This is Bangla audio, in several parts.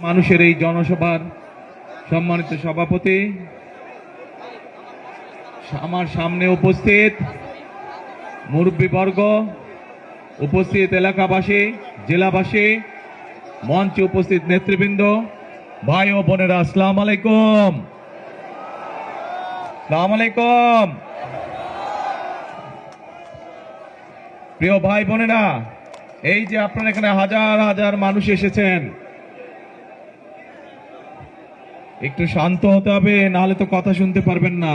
মানুষের এই জনসভার সম্মানিত সভাপতি, আমার সামনে উপস্থিত মুরব্বীবর্গ, উপস্থিত এলাকাবাসী, জেলাবাসী, মঞ্চে উপস্থিত নেতৃবৃন্দ, ভাই ও বোনেরা, আসসালামু আলাইকুম। আসসালামু আলাইকুম। প্রিয় ভাই বোনেরা, এই যে আপনারা এখানে হাজার হাজার মানুষ এসেছেন, একটু শান্ত হতে হবে, নাহলে তো কথা শুনতে পারবেন না।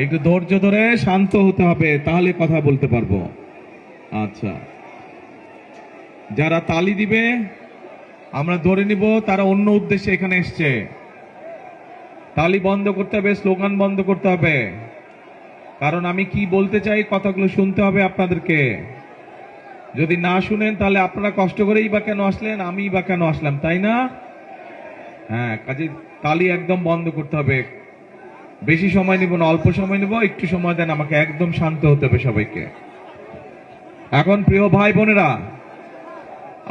একটু ধৈর্য ধরে শান্ত হতে হবে, তাহলে কথা বলতে পারবো। আচ্ছা, যারা তালি দিবে আমরা ধরে নিব তারা অন্য উদ্দেশ্যে এখানে এসছে। তালি বন্ধ করতে হবে, স্লোগান বন্ধ করতে হবে, কারণ আমি কি বলতে চাই কথাগুলো শুনতে হবে আপনাদেরকে। যদি না শুনেন তাহলে আপনারা কষ্ট করেই বা কেন আসলেন, আমি বা কেন আসলাম, তাই না? হ্যাঁ, কাজে তালি একদম বন্ধ করতে হবে। বেশি সময় নিব না, অল্প সময় নিব, একটু সময় দেন আমাকে। একদম শান্ত হতে হবে সবাইকে। এখন প্রিয় ভাই বোনেরা,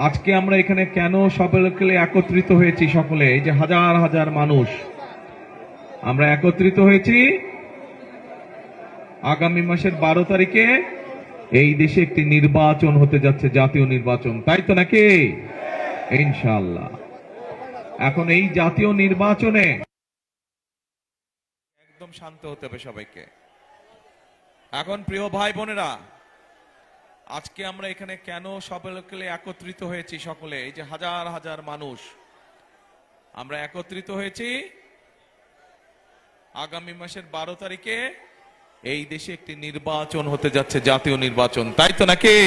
আজকে আমরা এখানে কেন সকলে একত্রিত হয়েছি? সকলে, এই যে হাজার হাজার মানুষ আমরা একত্রিত হয়েছি, আগামী মাসের 12 তারিখে এই দেশে একটি নির্বাচন হতে যাচ্ছে, জাতীয় নির্বাচন, তাই তো নাকি? ইনশাআল্লাহ। এখন এই জাতীয় নির্বাচনে একদম শান্ত হতে হবে সবাইকে। এখন প্রিয় ভাই বোনেরা, আজকে আমরা এখানে কেন সকলে একত্রিত হয়েছি? সকলে, এই যে হাজার হাজার মানুষ আমরা একত্রিত হয়েছি, আগামী মাসের 12 তারিখে এই দেশে একটি নির্বাচন হতে যাচ্ছে, জাতীয় নির্বাচন, তাই তো নাকি?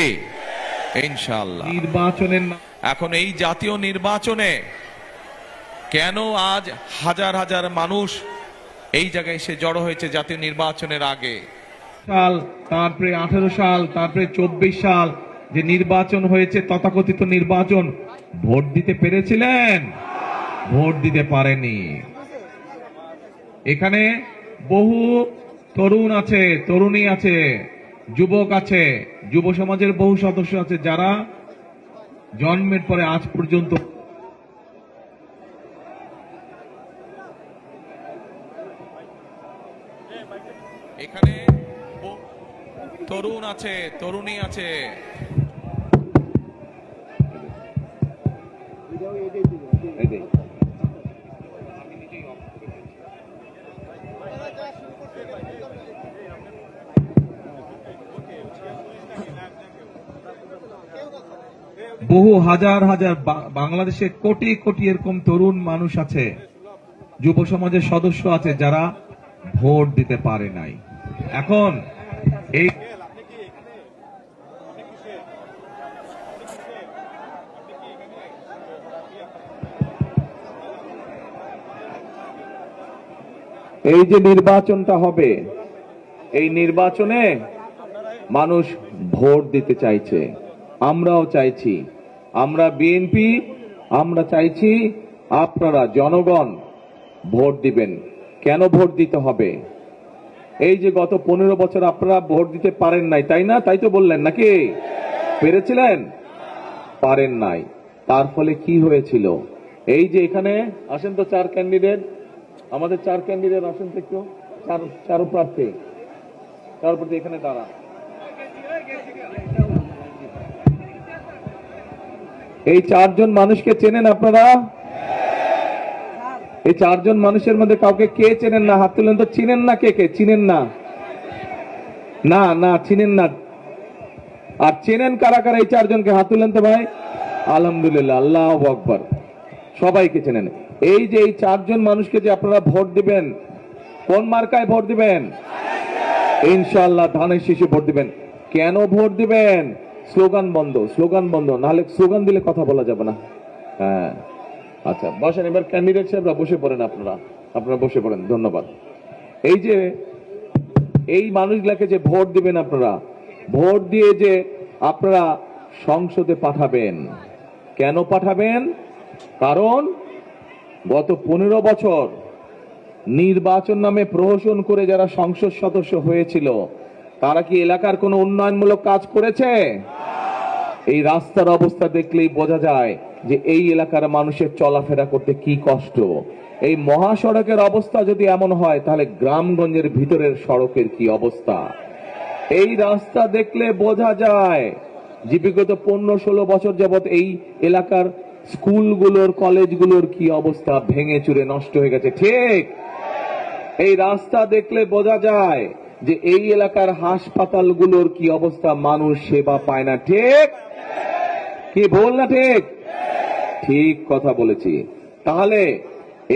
ইনশাআল্লাহ। নির্বাচনের এখন এই জাতীয় নির্বাচনে কেন আজ হাজার হাজার মানুষ এই জায়গায় এসে জড়ো হয়েছে? জাতীয় নির্বাচনের আগে সাল, তারপরে 18 সাল, তারপরে 24 সাল যে নির্বাচন হয়েছে, তথাকথিত নির্বাচন, ভোট দিতে পেরেছিলেন? ভোট দিতে পারেনি। এখানে বহু তরুণ আছে, তরুণী আছে, যুবক আছে, যুব সমাজের বহু সদস্য আছে যারা জন্মের পরে আজ পর্যন্ত এখানে তরুণ আছে, তরুণী আছে। বহু হাজার হাজার বাংলাদেশে কোটি কোটি এরকম তরুণ মানুষ আছে, যুব সমাজের সদস্য আছে যারা ভোট দিতে পারে নাই। এখন এই যে নির্বাচনটা হবে, এই নির্বাচনে মানুষ ভোট দিতে চাইছে, আমরাও চাইছি। আমরা বিএনপি, আমরা চাইছি আপনারা জনগণ ভোট দিবেন। কেন ভোট দিতে হবে? এই যে গত 15 বছর আপনারা ভোট দিতে পারেন নাই, তাই না? তাই তো বললেন নাকি? পেরেছিলেন? পারেন নাই। তার ফলে কি হয়েছিল? এই যে এখানে আসেন তো 4 ক্যান্ডিডেট, আমাদের 4 ক্যান্ডিডেট আসেন তো একটু, চার প্রার্থী, এখানে দাঁড়া। এই 4 জন মানুষকে চেনেন আপনারা? এই 4 জন মানুষের মধ্যে কাউকে কে চেনেন না? হাত তুলেন তো। চিনেন না? কে কে চিনেন না? না না, চিনেন না। আর চেনেন কারা কারা এই 4 জনকে? হাত তুলেন তো ভাই। আলহামদুলিল্লাহ, আল্লাহু আকবার, সবাইকে চেনেন। এই যে এই 4 জন মানুষকে যে আপনারা ভোট দিবেন, কোন মার্কায় ভোট দিবেন? ইনশাআল্লাহ ধানের শীষে ভোট দিবেন। কেন ভোট দিবেন? স্লোগান বন্ধ, স্লোগান বন্ধ, নাহলে স্লোগান দিলে কথা বলা যাবে না। হ্যাঁ, আচ্ছা বসেন। এবার ক্যান্ডিডেট সাহেবরা বসে পড়েন, আপনারা বসে পড়েন। ধন্যবাদ। এই যে এই মানুষগুলাকে যে ভোট দিবেন, আপনারা ভোট দিয়ে যে আপনারা সংসদে পাঠাবেন। কেন পাঠাবেন? কারণ গত 15 বছর নির্বাচন নামে প্রহসন করে যারা সংসদ সদস্য হয়েছিল, তারা কি এলাকার কোনো উন্নয়নমূলক কাজ করেছে? এই রাস্তার অবস্থা দেখলেই বোঝা যায় যে এই এলাকার মানুষের চলাফেরা করতে কি কষ্ট। এই মহাসড়কের অবস্থা যদি এমন হয়, তাহলে গ্রামগঞ্জের ভিতরের সড়কের কি অবস্থা। এই রাস্তা দেখলে বোঝা যায় যে বিগত 15-16 বছর যাবত এই এলাকার স্কুলগুলোর কলেজগুলোর কি অবস্থা, ভেঙে চুরে নষ্ট হয়ে গেছে। ঠিক এই রাস্তা দেখলে বোঝা যায় যে এই এলাকার হাসপাতালগুলোর কি অবস্থা, মানুষ সেবা পায় না। ঠিক কি বল না? ঠিক ঠিক কথা বলেছি। তাহলে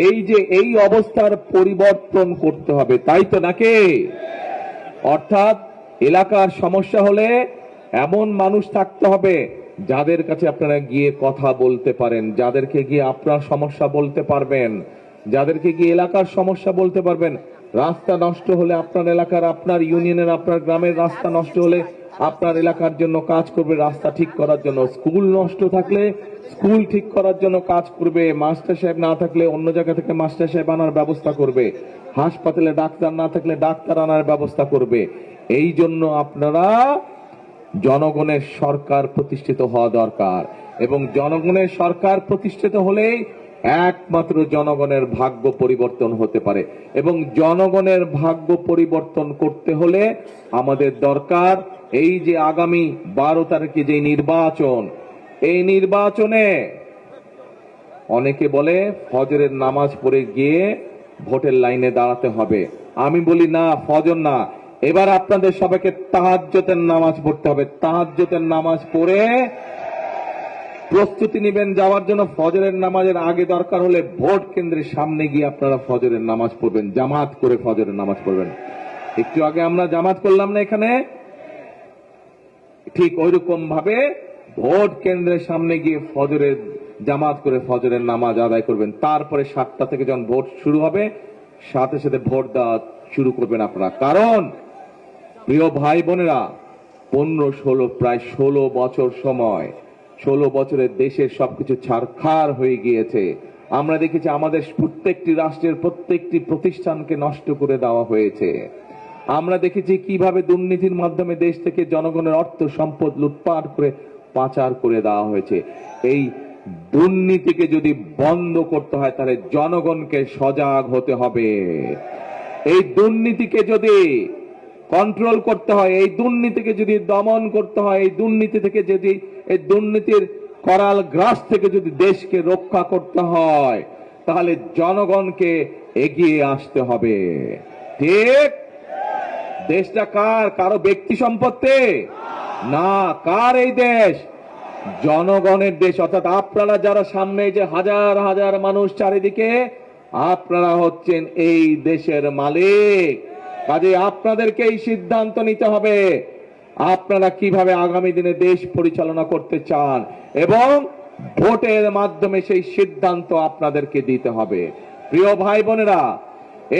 এই যে এই অবস্থার পরিবর্তন করতে হবে, তাই তো নাকি? অর্থাৎ এলাকার সমস্যা হলে এমন মানুষ থাকতে হবে যাদের কাছে আপনারা গিয়ে কথা বলতে পারেন, যাদেরকে গিয়ে আপনার সমস্যা বলতে পারবেন, যাদেরকে গিয়ে এলাকার সমস্যা বলতে পারবেন। রাস্তা নষ্ট হলে আপনার এলাকার, আপনার ইউনিয়নের, আপনার গ্রামের রাস্তা নষ্ট হলে আপনার এলাকার জন্য কাজ করবে, রাস্তা ঠিক করার জন্য। স্কুল নষ্ট থাকলে স্কুল ঠিক করার জন্য কাজ করবে। মাস্টার সাহেব না থাকলে অন্য জায়গা থেকে মাস্টার সাহেব আনার ব্যবস্থা করবে। হাসপাতালে ডাক্তার না থাকলে ডাক্তার আনার ব্যবস্থা করবে। এই জন্য আপনারা জনগণের সরকার প্রতিষ্ঠিত হওয়া দরকার, এবং জনগণের সরকার প্রতিষ্ঠিত হলেই একমাত্র জনগণের ভাগ্য পরিবর্তন হতে পারে। এবং জনগণের ভাগ্য পরিবর্তন করতে হলে আমাদের দরকার এই যে আগামী 12 তারিখে যে নির্বাচন, এই নির্বাচনে অনেকে বলে ফজরের নামাজ পড়ে গিয়ে ভোটের লাইনে দাঁড়াতে হবে। আমি বলি না, ফজর না, এবার আপনাদের সবাইকে তাহাজ্জুদের নামাজ পড়তে হবে। তাহাজ্জুদের নামাজ পড়ে প্রস্তুতি নেবেন যাওয়ার জন্য। ফজরের নামাজের আগে দরকার হলে ভোট কেন্দ্রের সামনে গিয়ে আপনারা ফজরের নামাজ পড়বেন, জামাত করে ফজরের নামাজ পড়বেন। একটু আগে আমরা জামাত করলাম না এখানে, ঠিক ওইরকম ভাবে ভোট কেন্দ্রের সামনে গিয়ে ফজরের জামাত করে ফজরের নামাজ আদায় করবেন। তারপরে 7টা থেকে যখন ভোট শুরু হবে, সাথে সাথে ভোট দেওয়া শুরু করবেন আপনারা। কারণ প্রিয় ভাই বোনেরা, 15-16 প্রায় 16 বছর সময়, 16 বছরে দেশের সবকিছু ছারখার হয়ে গিয়েছে। আমরা দেখেছি আমাদের প্রত্যেকটি রাষ্ট্রের প্রত্যেকটি প্রতিষ্ঠানকে নষ্ট করে দেওয়া হয়েছে। আমরা দেখেছি কিভাবে দুর্নীতির মাধ্যমে দেশ থেকে জনগণের অর্থ সম্পদ লুটপাট করে পাচার করে দেওয়া হয়েছে। এই দুর্নীতিকে যদি বন্ধ করতে হয়, তাহলে জনগণকে সজাগ হতে হবে। এই দুর্নীতিকে যদি কন্ট্রোল করতে হয়, এই দুর্নীতিকে যদি দমন করতে হয়, এই দুর্নীতি থেকে যদি, এই দুর্নীতির করাল গ্রাস থেকে যদি দেশকে রক্ষা করতে হয়, তাহলে জনগণকে এগিয়ে আসতে হবে। ঠিক? দেশটা কার? কারো ব্যক্তি সম্পত্তি না। কার এই দেশ? জনগণের দেশ। অর্থাৎ আপনারা যারা সামনে, যে হাজার হাজার মানুষ চারিদিকে, আপনারা হচ্ছেন এই দেশের মালিক। কাজে আপনাদেরকে এই সিদ্ধান্ত নিতে হবে আপনারা কিভাবে আগামী দিনে দেশ পরিচালনা করতে চান, এবং ভোটের মাধ্যমে সেই সিদ্ধান্ত আপনাদেরকে দিতে হবে। প্রিয় ভাই বোনেরা,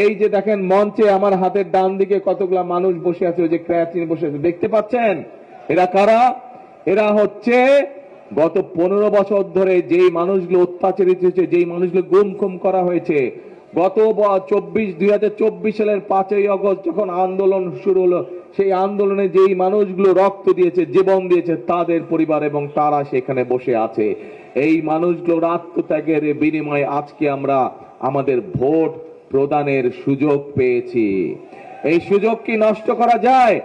এই যে দেখেন মঞ্চে আমার হাতের ডান দিকে কতগুলা মানুষ বসে আছে, ওই যে ক্র্যাচিন বসে আছে, দেখতে পাচ্ছেন? এরা কারা? এরা হচ্ছে গত 15 বছর ধরে যেই মানুষগুলো অত্যাচারিত হয়েছে, যেই মানুষগুলো গুম খুম করা হয়েছে, গত 2024 সালের 5ই আগস্ট যখন আন্দোলন শুরু হলো, সেই আন্দোলনে যেই মানুষগুলো রক্ত দিয়েছে, জীবন দিয়েছে, তাদের পরিবার এবং তারা সেখানে বসে আছে। এই মানুষগুলোর আত্মত্যাগের বিনিময়ে আজকে আমরা আমাদের ভোট প্রদানের সুযোগ পেয়েছি। এই সুযোগ কি নষ্ট করা যায়?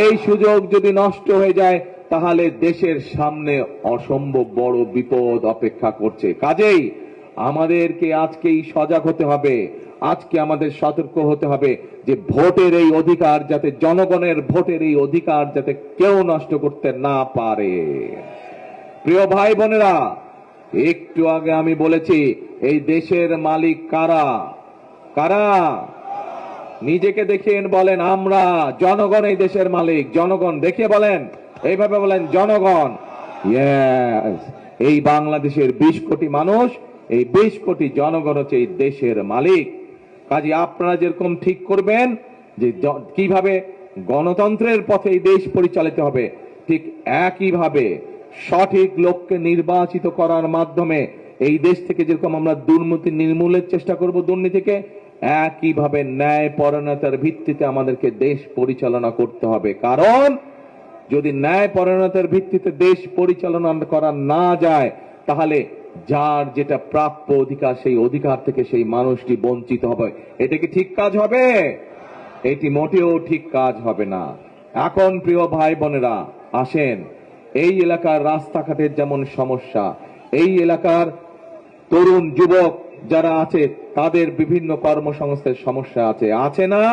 এই সুযোগ যদি নষ্ট হয়ে যায়, তাহলে দেশের সামনে অসম্ভব বড় বিপদ অপেক্ষা করছে। কাজেই আমাদেরকে আজকেই সজাগ হতে হবে, আজকে আমাদের সতর্ক হতে হবে যে ভোটের এই অধিকার যাতে, জনগণের ভোটের এই অধিকার যাতে কেউ নষ্ট করতে না পারে। প্রিয় ভাই বোনেরা, একটু আগে আমি বলেছি এই দেশের মালিক কারা? কারা? নিজেকে দেখিয়ে বলেন আমরা। জনগণ এই দেশের মালিক। জনগণ দেখিয়ে বলেন, এইভাবে বলেন, জনগণ। ইয়েস, এই বাংলাদেশের 20 কোটি মানুষ, এই 20 কোটি জনগণ হচ্ছে এই দেশের মালিক। কাজে আপনারা যেরকম ঠিক করবেন যে কিভাবে গণতন্ত্রের পথে এই দেশ পরিচালিত হবে, ঠিক একইভাবে সঠিক লোককে নির্বাচিত করার মাধ্যমে এই দেশ থেকে যেরকম আমরা দুর্নীতি নির্মূলের চেষ্টা করব, দুর্নীতিকে, একইভাবে ন্যায় পরায়ণতার ভিত্তিতে আমাদেরকে দেশ পরিচালনা করতে হবে। কারণ যদি ন্যায় পরায়ণতার ভিত্তিতে দেশ পরিচালনা করা না যায়, তাহলে যার যেটা প্রাপ্য অধিকার, সেই অধিকার থেকে সেই মানুষটি বঞ্চিত হবে। এটা কি ঠিক কাজ হবে? এটি মোটেও ঠিক কাজ হবে না। এখন প্রিয় ভাই বোনেরা, আসেন, এই এলাকার রাস্তাঘাটের যেমন সমস্যা, এই এলাকার তরুণ যুবক যারা আছে তাদের বিভিন্ন কর্মসংস্থানের সমস্যা আছে না?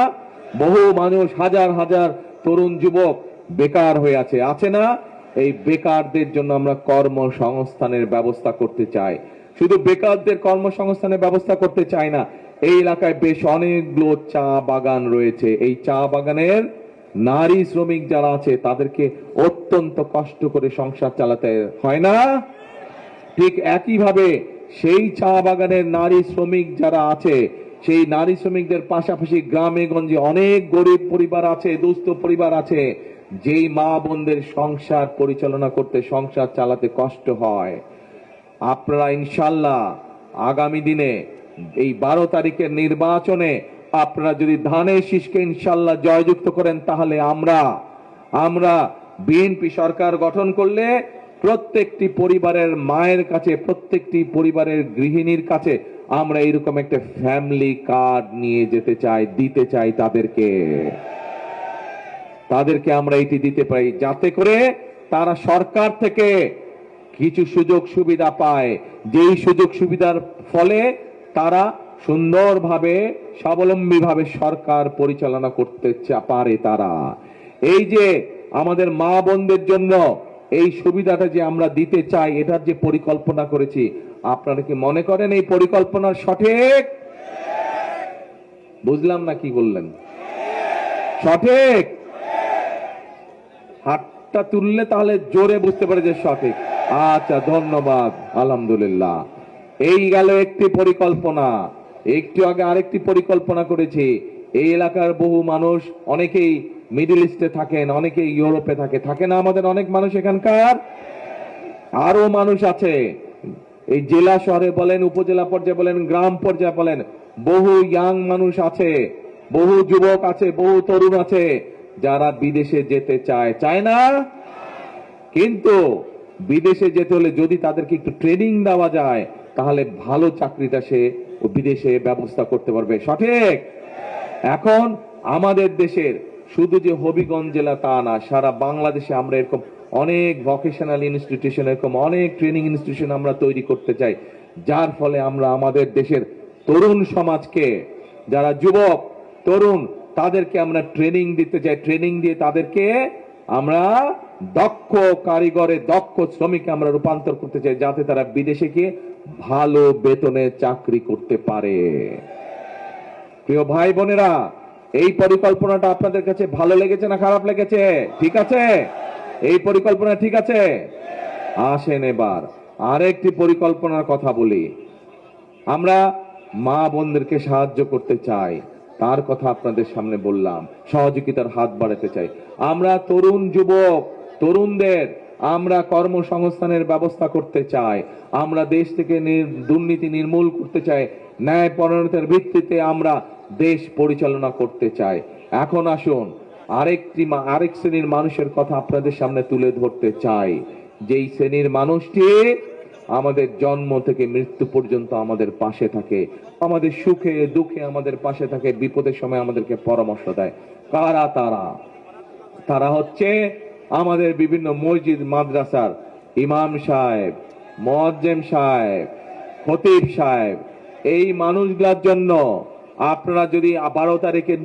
বহু মানুষ, হাজার হাজার তরুণ যুবক বেকার হয়ে আছে না? এই বেকারদের জন্য আমরা কর্মসংস্থানের ব্যবস্থা করতে চাই। শুধু বেকারদের কর্মসংস্থানের ব্যবস্থা করতে চাই না, এই এলাকায় বেশ অনেকগুলো চা বাগান রয়েছে। এই চা বাগানের নারী শ্রমিক যারা আছে তাদেরকে অত্যন্ত কষ্ট করে সংসার চালাতে হয় না? ঠিক একইভাবে সেই চা বাগানের নারী শ্রমিক যারা আছে, সেই নারী শ্রমিকদের পাশাপাশি গ্রামে গঞ্জে অনেক গরিব পরিবার আছে, দুস্থ পরিবার আছে, যেই মা বোনদের সংসার পরিচালনা করতে, সংসার চালাতে কষ্ট হয়। আপনারা ইনশাল্লাহ আগামী দিনে এই 12 তারিখের নির্বাচনে আপনারা যদি ধানের শীষকে ইনশাল্লাহ জয়যুক্ত করেন, তাহলে আমরা বিএনপি সরকার গঠন করলে প্রত্যেকটি পরিবারের মায়ের কাছে, প্রত্যেকটি পরিবারের গৃহিণীর কাছে আমরা এরকম একটা ফ্যামিলি কার্ড নিয়ে যেতে চাই, দিতে চাই তাদেরকে আমরা এটি দিতে পারি, যাতে করে তারা সরকার থেকে কিছু সুযোগ সুবিধা পায়, যেই সুযোগ সুবিধার ফলে তারা সুন্দরভাবে, স্বাবলম্বীভাবে সরকার পরিচালনা করতে পারে। তারা এই যে আমাদের মা বোনদের জন্য এই সুবিধাটা যে আমরা দিতে চাই, এটার যে পরিকল্পনা করেছি, আপনারা কি মনে করেন এই পরিকল্পনার সঠিক? বুঝলাম না, কি বললেন? সঠিক? হাতটা তুললে তাহলে জোরে বুঝতে পারে যে সঠিক। আচ্ছা, ধন্যবাদ, আলহামদুলিল্লাহ। এই গেল একটি পরিকল্পনা। একটু আগে আরেকটি পরিকল্পনা করেছি। এই এলাকার বহু মানুষ, অনেকেই মিডল ইস্টে থাকেন, অনেকেই ইউরোপে থাকে না আমাদের অনেক মানুষ এখানকার? আরো মানুষ আছে, এই জেলা শহরে বলেন, উপজেলা পর্যায়ে বলেন, গ্রাম পর্যায়ে বলেন, বহু ইয়াং মানুষ আছে, বহু যুবক আছে, বহু তরুণ আছে যারা বিদেশে যেতে চায় না? কিন্তু বিদেশে যেতে হলে যদি তাদেরকে একটু ট্রেনিং দেওয়া যায়, তাহলে ভালো চাকরিটা সে বিদেশে ব্যবস্থা করতে পারবে। সঠিক? এখন আমাদের দেশের শুধু যে হবিগঞ্জ জেলা তা না, সারা বাংলাদেশে আমরা এরকম অনেক ভোকেশনাল ইনস্টিটিউশন, এরকম অনেক ট্রেনিং ইনস্টিটিউশন আমরা তৈরি করতে চাই, যার ফলে আমরা আমাদের দেশের তরুণ সমাজকে, যারা যুবক তরুণ, তাদেরকে আমরা ট্রেনিং দিতে চাই। ট্রেনিং দিয়ে তাদেরকে আমরা দক্ষ কারিগরে, দক্ষ শ্রমিকে আমরা রূপান্তর করতে চাই, যাতে তারা বিদেশে গিয়ে ভালো বেতনে চাকরি করতে পারে। প্রিয় ভাই বোনেরা, এই পরিকল্পনাটা আপনাদের কাছে ভালো লেগেছে না খারাপ লেগেছে? ঠিক আছে? এই পরিকল্পনা ঠিক আছে? আসেন এবার আরেকটি পরিকল্পনার কথা বলি। আমরা মা বোনদেরকে সাহায্য করতে চাই, তার কথা আপনাদের সামনে বললাম, সহযোগিতার হাত বাড়াতে চাই। আমরা তরুণ যুবক তরুণদের আমরা কর্মসংস্থানের ব্যবস্থা করতে চাই। আমরা দেশ থেকে দুর্নীতি নির্মূল করতে চাই, ন্যায় পরায়ণতার ভিত্তিতে আমরা দেশ পরিচালনা করতে চাই। এখন আসুন আরেক শ্রেণীর মানুষের কথা আপনাদের সামনে তুলে ধরতে চাই, যেই শ্রেণীর মানুষটি আমাদের জন্ম থেকে মৃত্যু পর্যন্ত আমাদের পাশে থাকে, আমাদের সুখে দুঃখে আমাদের পাশে থাকে, বিপদের সময় আমাদেরকে পরামর্শ দেয়। কারা তারা? তারা হচ্ছে আমাদের বিভিন্ন মসজিদ মাদ্রাসার ইমাম সাহেব, মুয়াজ্জিম সাহেব, খতিব সাহেব। এই মানুষগুলোর জন্য আপনারা যদি 12 তারিখের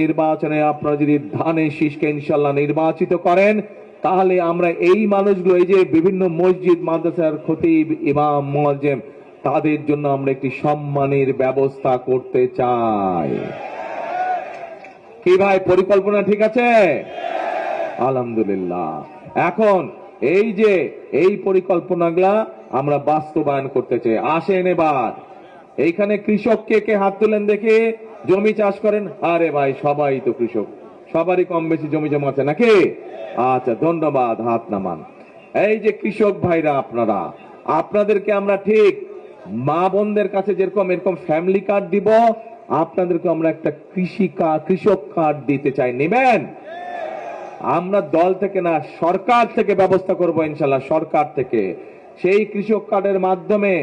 নির্বাচনে আপনারা যদি ধানের শীষকে ইনশাল্লাহ নির্বাচিত করেন, তাহলে আমরা এই মানুষগুলো, এই যে বিভিন্ন মসজিদ মাদ্রাসার খতিব, ইমাম, মুয়াজ্জিম, তাদের জন্য আমরা একটি সম্মানের ব্যবস্থা করতে চাই। কি ভাই, পরিকল্পনা ঠিক আছে? আলহামদুলিল্লাহ। এখন এই পরিকল্পনাগুলা আমরা বাস্তবায়ন করতে চাই। আসেন এবার এইখানে কৃষক কে হাত তুলেন দেখে, জমি চাষ করেন? আরে ভাই, সবাই তো কৃষক, সবারই কম বেশি জমি জমা আছে নাকি? আচ্ছা, ধন্যবাদ, হাত নামান। এই যে কৃষক ভাইরা, আপনাদেরকে আমরা ঠিক মা বোনদের কাছে যেরকম এরকম ফ্যামিলি কার্ড দিব, আপনাদেরকে আমরা একটা কৃষক কার্ড দিতে চাই। নেবেন? আমরা দল থেকে না, সরকার থেকে ব্যবস্থা করব ইনশাল্লাহ। সরকার থেকে সেই কৃষক কার্ডের মাধ্যমে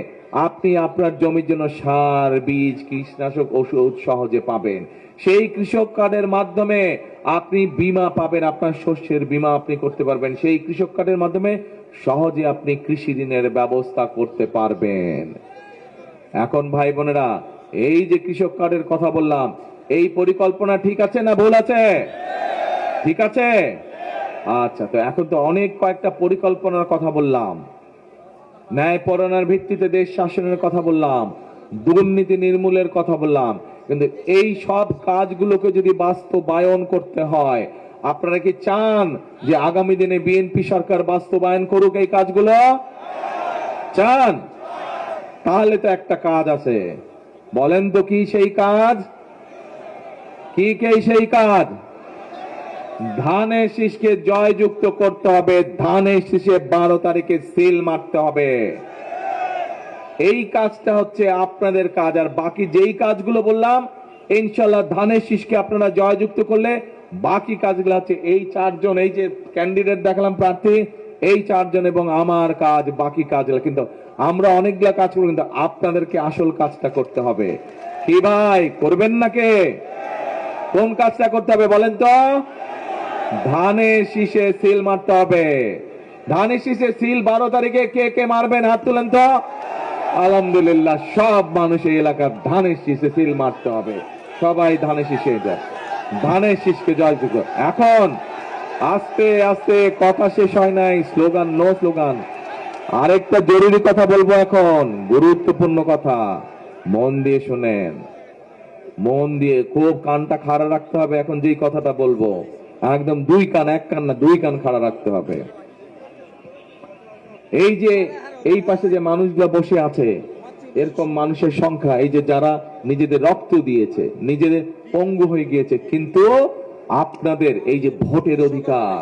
আপনি আপনার জমির জন্য সার, বীজ, কীটনাশক, ওষুধ সহজে পাবেন। সেই কৃষক কার্ডের মাধ্যমে আপনি বীমা পাবেন, আপনার শস্যের বীমা আপনি করতে পারবেন। সেই কৃষক কার্ডের মাধ্যমে সহজে আপনি কৃষি ঋণের ব্যবস্থা করতে পারবেন। এখন ভাই বোনেরা, এই যে কৃষক কার্ডের কথা বললাম, এই পরিকল্পনা ঠিক আছে না ভুল আছে? ঠিক আছে। আচ্ছা, তো এখন তো অনেক কয়েকটা পরিকল্পনার কথা বললাম, ন্যায়পরায়ণের ভিত্তিতে দেশ শাসনের কথা বললাম, দুর্নীতি নির্মূলের কথা বললাম, কিন্তু এই সব কাজগুলোকে যদি বাস্তবায়ন করতে হয়, আপনারা কি চান যে আগামী দিনে বিএনপি সরকার বাস্তবায়ন করুক এই কাজগুলো? চান? তাহলে তো একটা কাজ আছে, বলেন তো কি সেই কাজ? কি সেই কাজ? ধানের শীষকে জয়যুক্ত করতে হবে, ধানের শীষে 12 তারিখে সিল মারতে হবে। এই কাজটা হচ্ছে আপনাদের কাজ। আর বাকি যেই কাজগুলো বললাম, ইনশাল্লাহ ধানের শীষকে আপনারা জয়যুক্ত করলে বাকি কাজগুলো হচ্ছে এই 4 জন, এই যে ক্যান্ডিডেট দেখালাম প্রার্থী, এই 4 জন এবং আমার কাজ, বাকি কাজগুলো। কিন্তু আমরা অনেকগুলা কাজ করব, কিন্তু আপনাদেরকে আসল কাজটা করতে হবে। কি ভাই, করবেন না কে? কোন কাজটা করতে হবে বলেন তো? ধানের শীষে সিল মারতে হবে। ধানের শীষে সিল 12 তারিখে কে কে মারবেন হাত তুলেন তো। আলহামদুলিল্লাহ, সব মানুষ এই এলাকার ধানের শীষে সিল মারতে হবে। সবাই ধানের শীষে যায়, ধানের শীষকে জয়যুক্ত। এখন আস্তে আস্তে কথা শেষ হয় নাই, স্লোগান, নো স্লোগান। আরেকটা জরুরি কথা বলবো এখন, গুরুত্বপূর্ণ কথা, মন দিয়ে শোনেন, মন দিয়ে খুব কানটা খাড়া রাখতে হবে। এখন যেই কথাটা বলবো একদম 2 কান, 1 কান না 2 কান খাড়া রাখতে হবে। এই যে এই পাশে যে মানুষগুলো বসে আছে, এরকম মানুষের সংখ্যা, এই যে যারা নিজেদের রক্ত দিয়েছে, নিজেদের পঙ্গু হয়ে গিয়েছে, কিন্তু আপনাদের এই যে ভোটের অধিকার,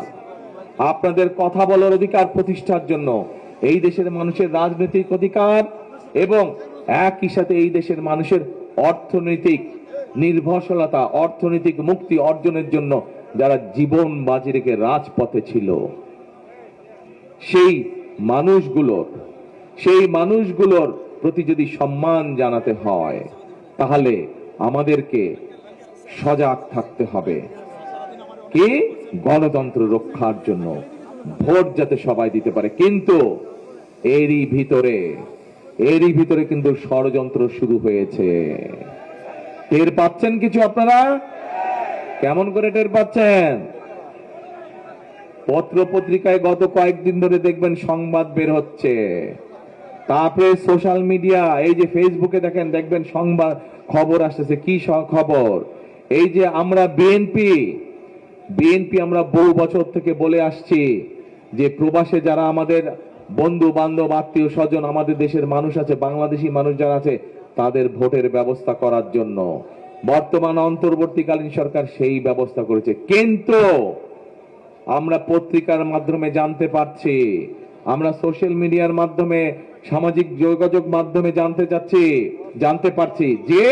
আপনাদের কথা বলার অধিকার প্রতিষ্ঠার জন্য, এই দেশের মানুষের রাজনৈতিক অধিকার এবং একই সাথে এই দেশের মানুষের অর্থনৈতিক নির্ভরশীলতা, অর্থনৈতিক মুক্তি অর্জনের জন্য যারা জীবন বাজি রেখে রাজপথে ছিল, সেই মানুষগুলোর প্রতি যদি সম্মান জানাতে হয়, তাহলে আমাদেরকে সজাগ থাকতে হবে। কি? গণতন্ত্র রক্ষার জন্য, ভোট যাতে সবাই দিতে পারে। কিন্তু এরই ভিতরে কিন্তু ষড়যন্ত্র শুরু হয়েছে। টের পাচ্ছেন কিছু আপনারা? কেমন করে টের পাচ্ছেন? পত্র পত্রিকায় গত কয়েকদিন ধরে দেখবেন সংবাদ বের হচ্ছে, তারপরে সোশ্যাল মিডিয়া, এই যে ফেসবুকে দেখবেন সংবাদ, খবর আসতেছে। কি খবর? এই যে আমরা বিএনপি আমরা বহু বছর থেকে বলে আসছি যে প্রবাসে যারা আমাদের বন্ধু বান্ধব, আত্মীয় স্বজন, আমাদের দেশের মানুষ আছে, বাংলাদেশি মানুষ যারা আছে, তাদের ভোটের ব্যবস্থা করার জন্য বর্তমান অন্তর্বর্তীকালীন সরকার সেই ব্যবস্থা করেছে। কিন্তু আমরা পত্রিকার মাধ্যমে জানতে পারছি, আমরা সোশ্যাল মিডিয়ার মাধ্যমে, সামাজিক যোগাযোগ মাধ্যমে জানতে পারছি যে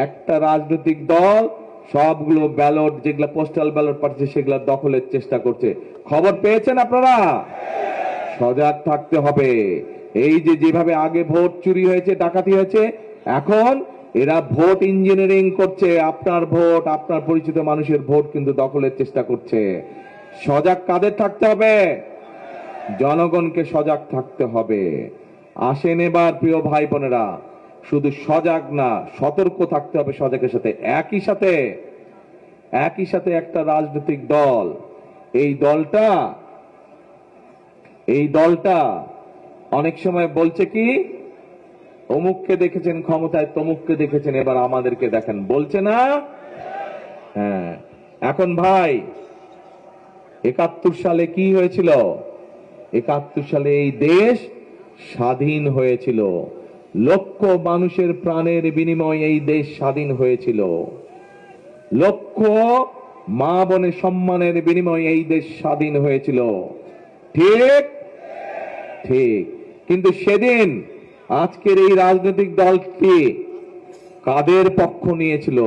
একটা রাজনৈতিক দল সবগুলো ব্যালট, যেগুলো পোস্টাল ব্যালট পাচ্ছে, সেগুলো দখলের চেষ্টা করছে। খবর পেয়েছেন আপনারা? সজাগ থাকতে হবে। এই যে যেভাবে আগে ভোট চুরি হয়েছে, ডাকাতি হয়েছে, এখন এরা ভোট ইঞ্জিনিয়ারিং করছে। আপনার ভোট, আপনার পরিচিত মানুষের ভোট কিন্তু দখলের চেষ্টা করছে। সজাগ কাদের থাকতে হবে? জনগণকে সজাগ থাকতে হবে। আসেন এবার প্রিয় ভাই বোনেরা, শুধু সজাগ না, সতর্ক থাকতে হবে সজাগের সাথে। একই সাথে একটা রাজনৈতিক দল, এই দলটা অনেক সময় বলছে কি, অমুককে দেখেছেন ক্ষমতায়, তমুককে দেখেছেন, এবার আমাদেরকে দেখেন, বলছে না? হ্যাঁ। এখন ভাই, 71 সালে কি হয়েছিল? 71 সালে এই দেশ স্বাধীন হয়েছিল। লক্ষ মানুষের প্রাণের বিনিময়ে এই দেশ স্বাধীন হয়েছিল। লক্ষ মা বোনের সম্মানের বিনিময়ে এই দেশ স্বাধীন হয়েছিল। ঠিক? কিন্তু সেদিন আজকের এই রাজনৈতিক দলটি কাদের পক্ষ নিয়েছিল?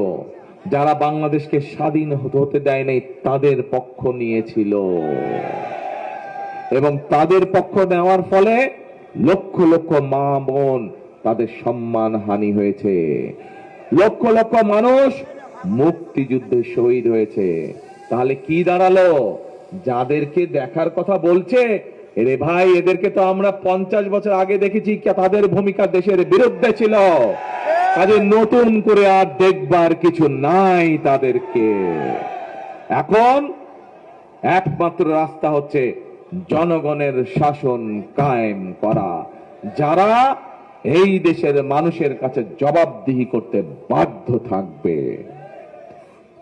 যারা বাংলাদেশকে স্বাধীন হতে দেয় নাই তাদের পক্ষ নিয়েছিল, এবং তাদের পক্ষ নেওয়ার ফলে লক্ষ লক্ষ মা বোন তাদের সম্মান হানি হয়েছে, লক্ষ লক্ষ মানুষ মুক্তিযুদ্ধে শহীদ হয়েছে। তাহলে কি দাঁড়ালো? যাদেরকে দেখার কথা বলছে, এরে ভাই এদেরকে তো আমরা 50 বছর আগে দেখেছি, তাদের ভূমিকা দেশের বিরুদ্ধে ছিল, কাজে নতুন করে আর দেখবার কিছু নাই তাদেরকে। এখন একমাত্র রাস্তা হচ্ছে জনগণের শাসন কায়েম করা, যারা এই দেশের মানুষের কাছে জবাবদিহি করতে বাধ্য থাকবে।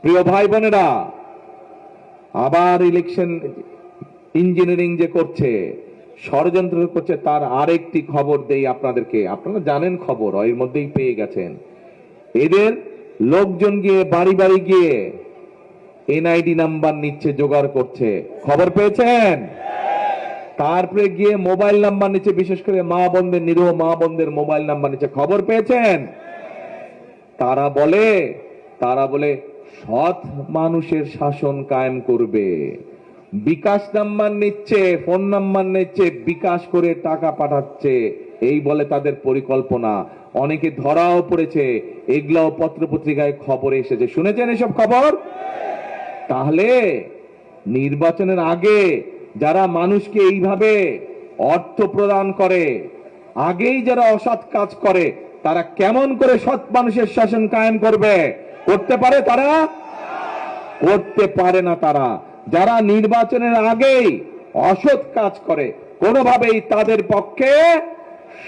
প্রিয় ভাই বোনেরা, আবার ইলেকশন ইঞ্জিনিয়ারিং যে করছে, ষড়যন্ত্র করছে, তার আরেকটি খবর দেই আপনাদেরকে। আপনারা জানেন খবর, এর মধ্যেই পেয়ে গেছেন। এদের লোকজন গিয়ে বাড়ি বাড়ি গিয়ে এনআইডি নাম্বার নিচ্ছে, জোগাড় করছে, খবর পেয়েছেন? তারপরে গিয়ে মোবাইল নাম্বার নিচ্ছে, বিশেষ করে মা বোনদের, নিরীহ মা বোনদের মোবাইল নাম্বার নিচ্ছে, খবর পেয়েছেন? তারা বলে সৎ মানুষের শাসন কায়েম করবে। বিকাশ নাম্বার নিচ্ছে, ফোন নাম্বার নিচ্ছে, বিকাশ করে টাকা পাঠাচ্ছে, এই বলে তাদের পরিকল্পনা। অনেকে ধরাও পড়েছে, এগুলাও পত্রপত্রিকায় খবরে এসেছে, শুনেছেন এসব খবর? তাহলে নির্বাচনের আগে যারা মানুষকে এইভাবে অর্থ প্রদান করে, আগেই যারা অসৎ কাজ করে, তারা কেমন করে সৎ মানুষের শাসন কায়েম করবে? করতে পারে তারা? করতে পারে না। তারা যারা নির্বাচনের আগেই অসৎ কাজ করে, কোনোভাবেই তাদের পক্ষে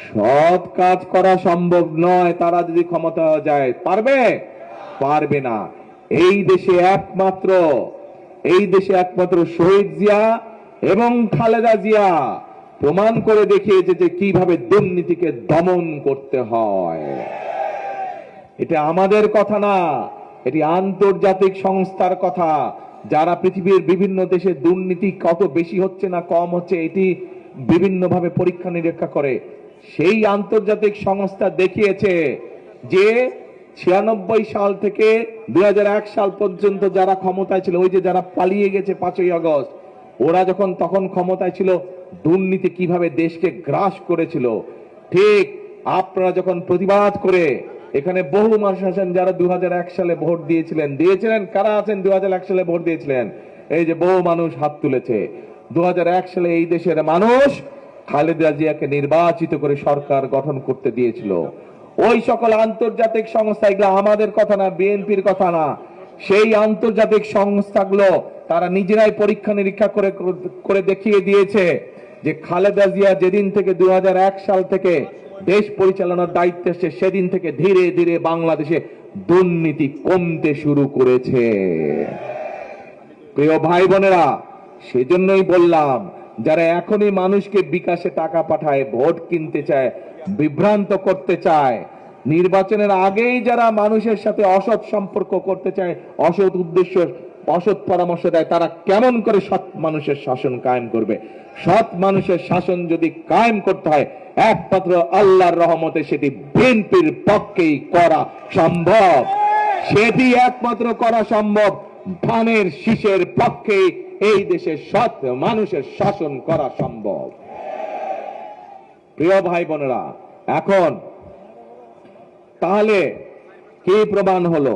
সৎ কাজ করা সম্ভব নয়। তারা যদি ক্ষমতা যায়, পারবে না। এই দেশে একমাত্র শহীদ জিয়া এবং খালেদা জিয়া প্রমাণ করে দেখিয়েছে যে কিভাবে দুর্নীতিকে দমন করতে হয়। এটা আমাদের কথা না, এটি আন্তর্জাতিক সংস্থার কথা, যারা পৃথিবীর বিভিন্ন দেশে দুর্নীতি কত বেশি হচ্ছে না কম হচ্ছে এটি বিভিন্নভাবে পরীক্ষা নিরীক্ষা করে। সেই আন্তর্জাতিক সংস্থা দেখিয়েছে যে 96 সাল থেকে 2001 সাল পর্যন্ত যারা ক্ষমতায় ছিল, ওই যে যারা পালিয়ে গেছে 5ই আগস্ট, ওরা যখন তখন ক্ষমতায় ছিল, দুর্নীতি কিভাবে দেশকে গ্রাস করেছিল। ঠিক আপনারা যখন প্রতিবাদ করে, এখানে বহু মানুষ আছেন যারা 2001 সালে ভোট দিয়েছিলেন। কারা আছেন 2001 সালে ভোট দিয়েছিলেন? এই যে বহু মানুষ হাত তুলেছে। 2001 সালে এই দেশের মানুষ খালেদা জিয়াকে নির্বাচিত করে সরকার গঠন করতে দিয়েছিল। ওই সকল আন্তর্জাতিক সংস্থা, এগুলো আমাদের কথা না, বিএনপির কথা না, সেই আন্তর্জাতিক সংস্থাগুলো তারা নিজেরাই পরীক্ষা নিরীক্ষা করে দেখিয়ে দিয়েছে যে খালেদা জিয়া যেদিন থেকে 2001 সাল থেকে দেশ পরিচালনার দায়িত্বে এসেছে, সেদিন থেকে ধীরে ধীরে বাংলাদেশে দুর্নীতি কমতে শুরু করেছে। প্রিয় ভাই বোনেরা, সেজন্যই বললাম, যারা এখনই মানুষকে বিকাশে টাকা পাঠায়, ভোট কিনতে চায়, বিভ্রান্ত করতে চায়, নির্বাচনের আগেই যারা মানুষের সাথে অসৎ সম্পর্ক করতে চায়, অসৎ উদ্দেশ্য, অসৎ পরামর্শ দেয়, তারা কেমন করে সৎ মানুষের শাসন কায়েম করবে? সৎ মানুষের শাসন যদি কায়েম করতে হয়, একমাত্র আল্লাহর রহমতে সেটি বিএনপির পক্ষেই করা সম্ভব। সেটি একমাত্র করা সম্ভব ধানের শীষের পক্ষে এই দেশে সৎ মানুষের শাসন করা সম্ভব। প্রিয় ভাই বোনেরা, এখন তাহলে কি প্রমাণ হলো?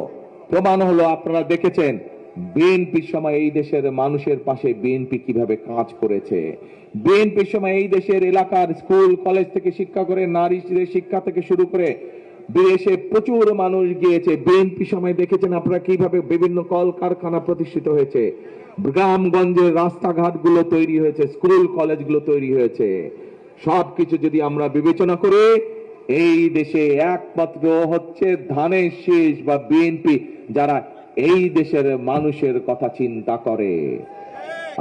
আপনারা দেখেছেন বিএনপির সময় এই দেশের মানুষের পাশে বিএনপি কিভাবে কাজ করেছে। বিএনপির সময় এই দেশের এলাকার স্কুল কলেজ থেকে শিক্ষা করে, নারী শিক্ষা থেকে শুরু করে বিদেশে প্রচুর মানুষ গিয়েছে। বিএনপি সময় দেখেছেন আপনারা কিভাবে বিভিন্ন কলকারখানা প্রতিষ্ঠিত হয়েছে, গ্রামগঞ্জের রাস্তাঘাটগুলো তৈরি হয়েছে, স্কুল কলেজগুলো তৈরি হয়েছে। সবকিছু যদি আমরা বিবেচনা করি, এই দেশে একমাত্র হচ্ছে ধানের শীষ বা বিএনপি যারা এই দেশের মানুষের কথা চিন্তা করে।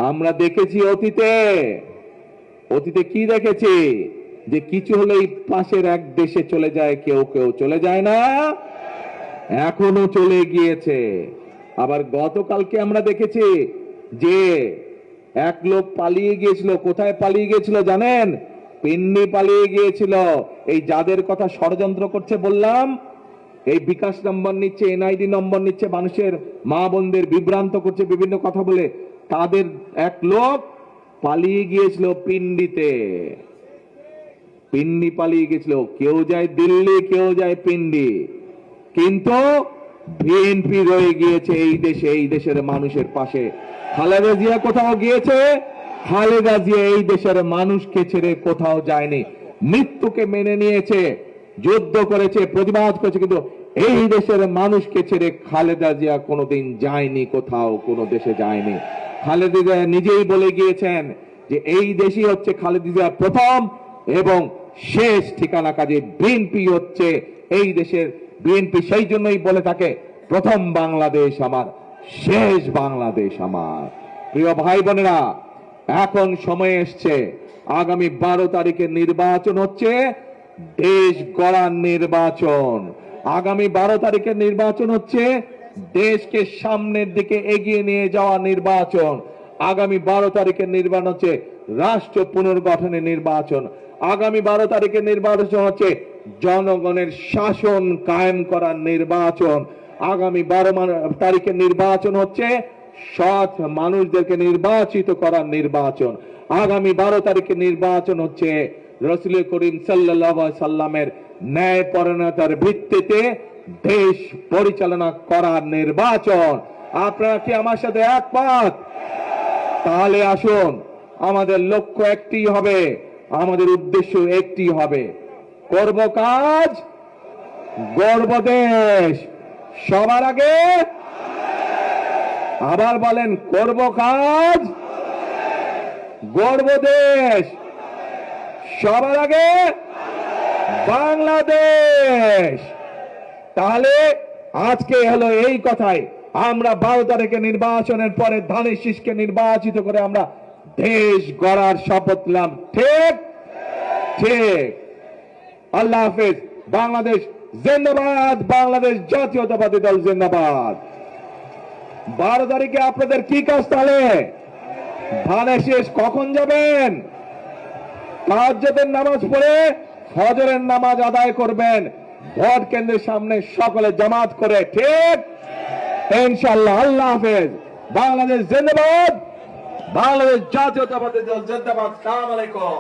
আমরা দেখেছি অতীতে কি দেখেছি, যে কিছু হলেই পাশের এক দেশে চলে যায়, কেউ চলে যায় না, এখনো চলে গিয়েছে। আবার গতকালকে আমরা দেখেছি যে এক লোক পালিয়ে গিয়েছিল। কোথায় পালিয়ে গিয়েছিল জানেন? পিন্নি পালিয়ে গিয়েছিল। এই যাদের কথা ষড়যন্ত্র করছে বললাম, এই বিকাশ নম্বর নিচ্ছে, এনআইডি নম্বর নিচ্ছে, মানুষের মা বোনদের বিভ্রান্ত করছে বিভিন্ন কথা বলে। তাদের এক লোক পালিয়ে গিয়েছিল পিন্ডিতে, পিন্ডি পালিয়ে গেছিল। কেউ যায় দিল্লি, কেউ যায় পিন্ডি, কিন্তু বিএনপি রয়ে গিয়েছে এই দেশে, এই দেশের মানুষের পাশে। খালেদা জিয়া কোথাও গিয়েছে? খালেদা জিয়া এই দেশের মানুষকে ছেড়ে কোথাও যায়নি, মৃত্যুকে মেনে নিয়েছে, যুদ্ধ করেছে, প্রতিবাদ করেছে, কিন্তু এই দেশের মানুষকে ছেড়ে খালেদা জিয়া কোনোদিন যায়নি, কোথাও কোনো দেশে যায়নি। খালেদা জিয়া নিজেই বলে গিয়েছেন যে এই দেশই হচ্ছে খালেদা জিয়ার প্রথম এবং শেষ ঠিকানা, কাজে বিএনপি হচ্ছে এই দেশের বিএনপি। সেই জন্যই বলে থাকে প্রথম বাংলাদেশ আমার, শেষ বাংলাদেশ আমার। প্রিয় ভাই বোনেরা, এখন সময় এসছে, আগামী 12 তারিখে নির্বাচন হচ্ছে দেশ গড়ার নির্বাচন। আগামী 12 তারিখের নির্বাচন হচ্ছে দেশকে সামনের দিকে এগিয়ে নিয়ে যাওয়া নির্বাচন। আগামী 12 তারিখের নির্বাচন হচ্ছে রাষ্ট্র পুনর্গঠনের নির্বাচন। আগামী 12 তারিখের নির্বাচন হচ্ছে জনগণের শাসন কায়েম করার নির্বাচন। আগামী 12 তারিখের নির্বাচন হচ্ছে সৎ মানুষদেরকে নির্বাচিত করার নির্বাচন। আগামী 12 তারিখের নির্বাচন হচ্ছে রাসূল করিম সাল্লাল্লাহু আলাইহি সাল্লামের ন্যায় পরায়ণতার ভিত্তিতে দেশ পরিচালনা করার নির্বাচন। আপনারা কি আমার সাথে একমত? তাহলে আসুন, আমাদের লক্ষ্য একটি হবে, আমাদের উদ্দেশ্য একটি হবে, করব কাজ, গড়ব দেশ। সবার আগে আবার বলেন, করব কাজ, গড়ব দেশ। সবার আগে বাংলাদেশ। তাহলে আজকে হলো এই কথাই, আমরা 12 তারিখে নির্বাচনের পরে ধানের শীষকে নির্বাচিত করে আমরা দেশ গড়ার শপথ নিলাম। ঠিক ঠিক। আল্লাহ হাফেজ। বাংলাদেশ জিন্দাবাদ, বাংলাদেশ জাতীয়তাবাদী দল জিন্দাবাদ। 12 তারিখে আপনাদের কি কাজ? তাহলে ধানের শীষ কখন যাবেন? তাহাজ্জুদের নামাজ পড়ে ফজরের নামাজ আদায় করবেন, ভোট কেন্দ্রের সামনে সকলে জামাত করে। ঠিক ইনশাআল্লাহ। আল্লাহ হাফেজ। বাংলাদেশ জিন্দাবাদ, বাংলাদেশ জাতীয়তাবাদী দল জিন্দাবাদ। আসসালামু আলাইকুম।